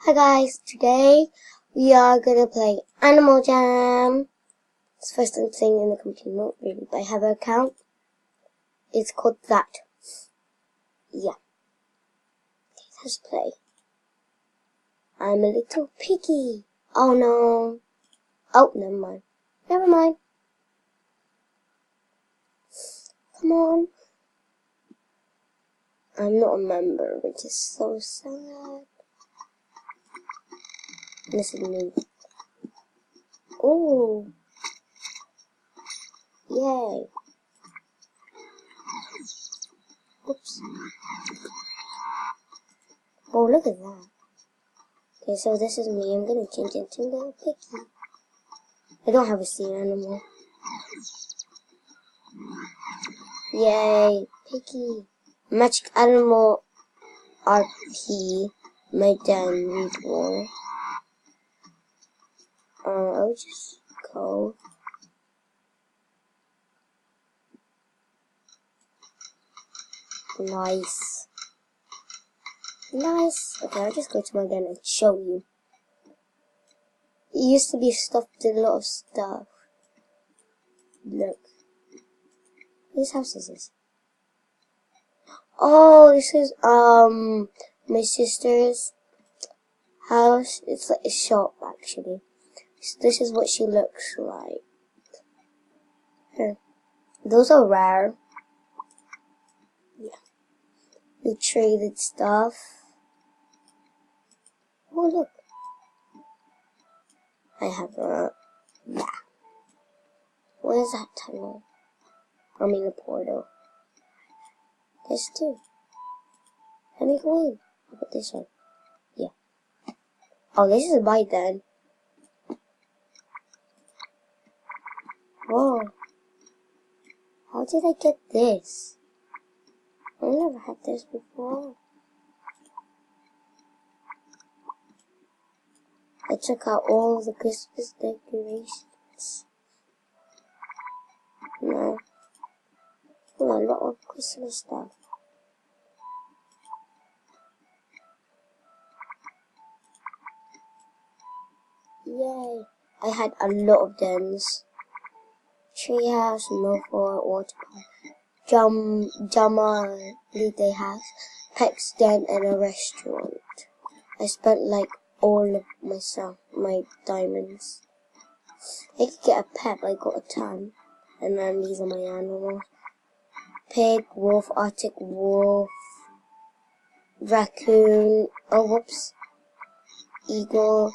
Hi guys, today we are gonna play Animal Jam. It's the first time playing in the computer, not really, but I have an account. It's called that. Yeah. Okay, let's play. I'm a little piggy. Oh no. Oh, never mind. Never mind. Come on. I'm not a member, which is so sad. Listen to me. Oh. Yay. Oops. Oh, look at that. Okay, so this is me. I'm gonna change into a little piggy. I don't have a sea animal. Yay, piggy. Magic Animal RP, my Dan readable. I'll just go. Nice. Nice. Okay, I'll just go to my den and show you. It used to be stuffed with a lot of stuff. Look. Whose house is this? Oh, this is, my sister's house. It's like a shop, actually. This is what she looks like. Here. Those are rare. Yeah. We traded stuff. Oh, look. I have a, yeah. What is that tunnel? I mean a portal. There's two. Let me go in. How about this one? Yeah. Oh, this is my den. Whoa. How did I get this? I never had this before. I took out all the Christmas decorations. No. A lot of Christmas stuff. Yay. I had a lot of dens. Treehouse, Milford, water park, Holiday House, Peck's Den, and a restaurant. I spent like all of my diamonds. I could get a pet, but I got a ton. And then these are my animals. Pig, wolf, Arctic wolf, raccoon, oh whoops, eagle,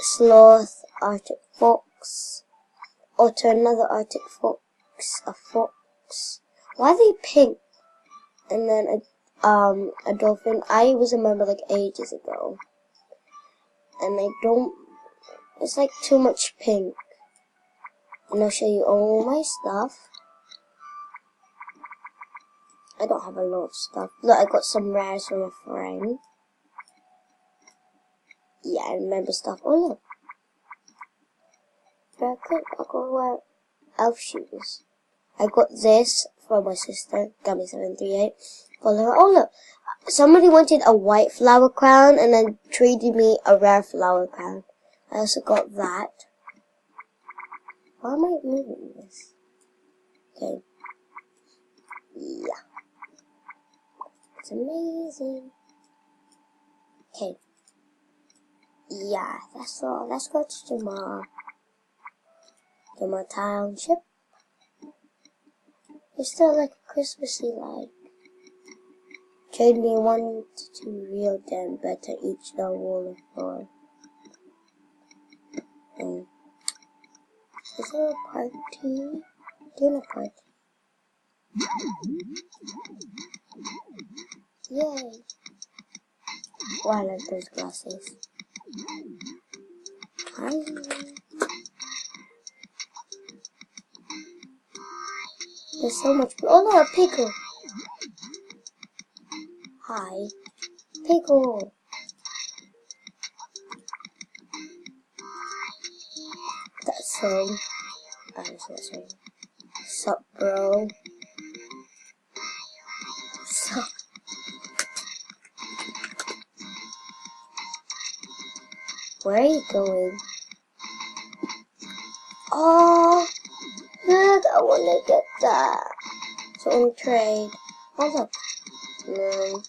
sloth, Arctic fox, otter, another Arctic fox, a fox. Why are they pink? And then a dolphin. I was a member like ages ago. And I don't, it's like too much pink. And I'll show you all my stuff. I don't have a lot of stuff. Look, I got some rares from a friend. Yeah, I remember stuff. Oh look. Very good. I'll go wear elf shoes. I got this from my sister, Gummy738. Follow her. Oh look. Somebody wanted a white flower crown and then traded me a rare flower crown. I also got that. Why am I moving this? Okay. Yeah. It's amazing. Okay. Yeah, that's all. Let's go to Jamal Township. It's still like a Christmassy like. Trade me 1 to 2 real den, better each the wall of floor. Is there a party? Doing a party. Yay! Oh, I like those glasses. Hi. There's so much. Oh, look, a pickle. Hi. Pickle. That's so. Sorry. Sup, bro. Sup. Where are you going? Oh, look, I want to get that. So on trade. Oh, look. No.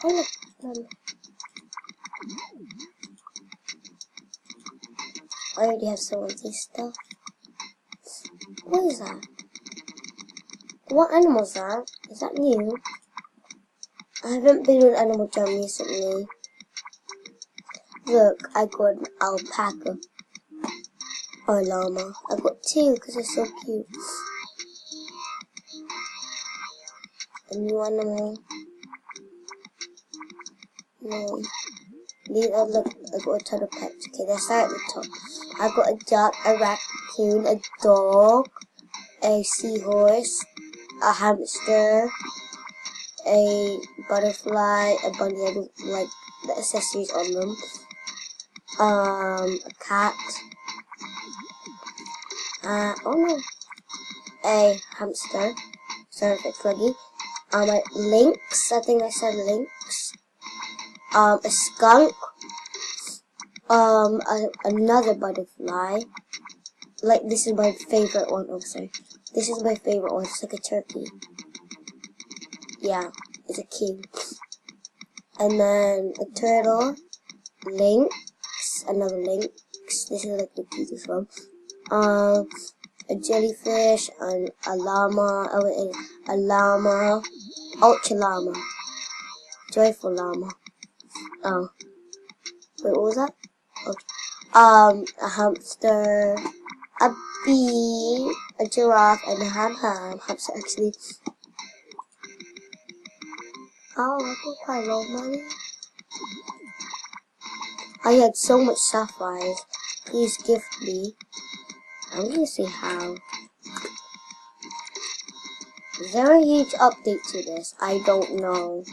Oh, look. I already have some of this stuff. What is that? What animal is that? Is that new? I haven't been with Animal Jam recently. Look, I got an alpaca. Or llama. I got two because they're so cute. A new animal. No. Look, I got a ton of pets. Okay, let's start at the top. I got a duck, a raccoon, a dog, a seahorse, a hamster, a butterfly, a bunny. I don't like the accessories on them. A cat. Oh no. A hamster. Sorry if it's laggy. A lynx. I think I said lynx. A skunk. Another butterfly. Like, this is my favorite one. Oh, sorry. This is my favorite one. It's like a turkey. Yeah, it's a king. And then a turtle. Lynx. Another lynx. This is like the cutest one. A jellyfish, and a llama, a llama, ultra llama, joyful llama. Oh, wait, what was that? Oh. A hamster, a bee, a giraffe, and a hamster actually. Oh, I got quite a lot of money. I had so much sapphires. Please gift me. I'm gonna see how. Is there a huge update to this? I don't know.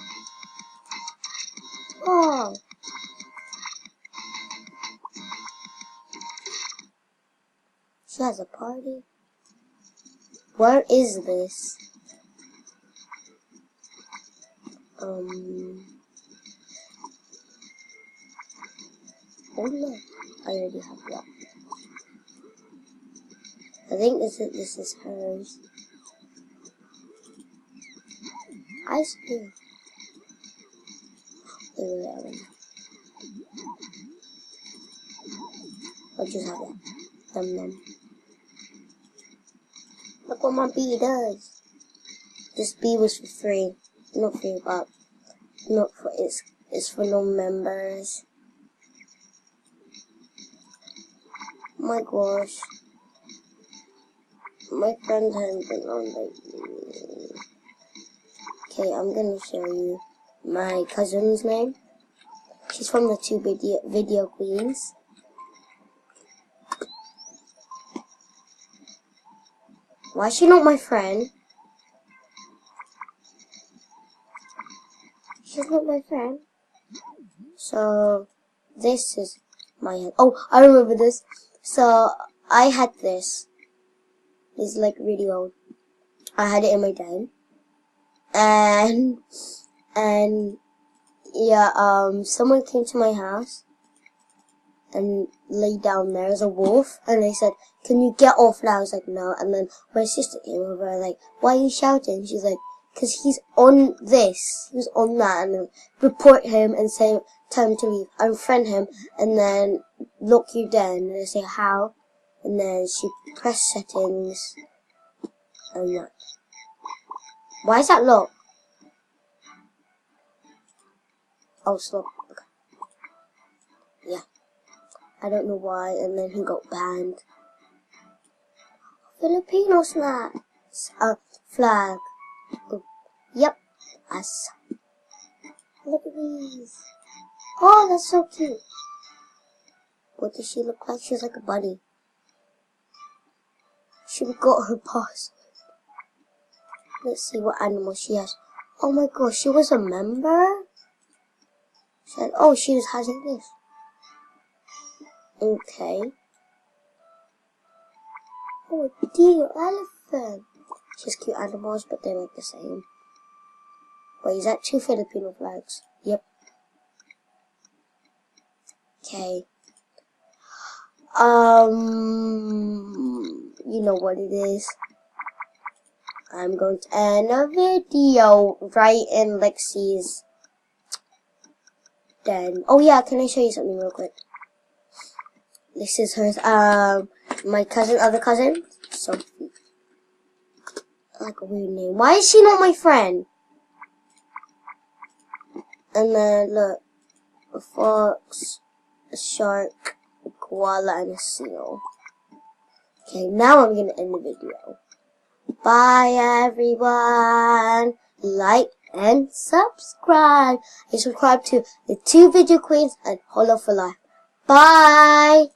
Oh. She has a party. Where is this? Oh look, I already have that. I think this is hers. Ice cream. I'll just have that. Num num. Look what my bee does. This bee was for free. Not free, but not for it's for non-members. My gosh. My friend hasn't been on lately. Okay, I'm gonna show you my cousin's name. She's from the two video queens. Why is she not my friend? She's not my friend. So, this is my... Oh, I remember this. So, I had this. It's like really old. I had it in my den. And yeah, someone came to my house and lay down there as a wolf, and they said, "Can you get off now?" I was like, "No." And then my sister came over, like, "Why are you shouting?" She's like, "'Cause he's on this, he's on that," and then report him and say, "Time to leave." Unfriend him, and then lock you down. And I say, "How?" And then she press settings, and that. Why is that locked? Oh, stop. Okay. Yeah. I don't know why, and then he got banned. Filipino snack. Flag. Oh, yep. Us. Look at these. Oh, that's so cute. What does she look like? She's like a bunny. She got her paws. Let's see what animal she has. Oh my gosh, she was a member? She said, oh, she was having this. Okay. Oh, a deer, elephant. She has cute animals, but they're like the same. Wait, is that two Filipino flags? Yep. Okay. You know what it is. I'm going to end a video right in Lexi's den. Oh yeah, can I show you something real quick? This is her, my other cousin, Sophie. Like a weird name. Why is she not my friend? And then look, a fox, a shark, a koala, and a seal. Okay, now I'm gonna end the video. Bye everyone. Like and subscribe. And subscribe to the 2 Video Queens and Hollow for Life. Bye.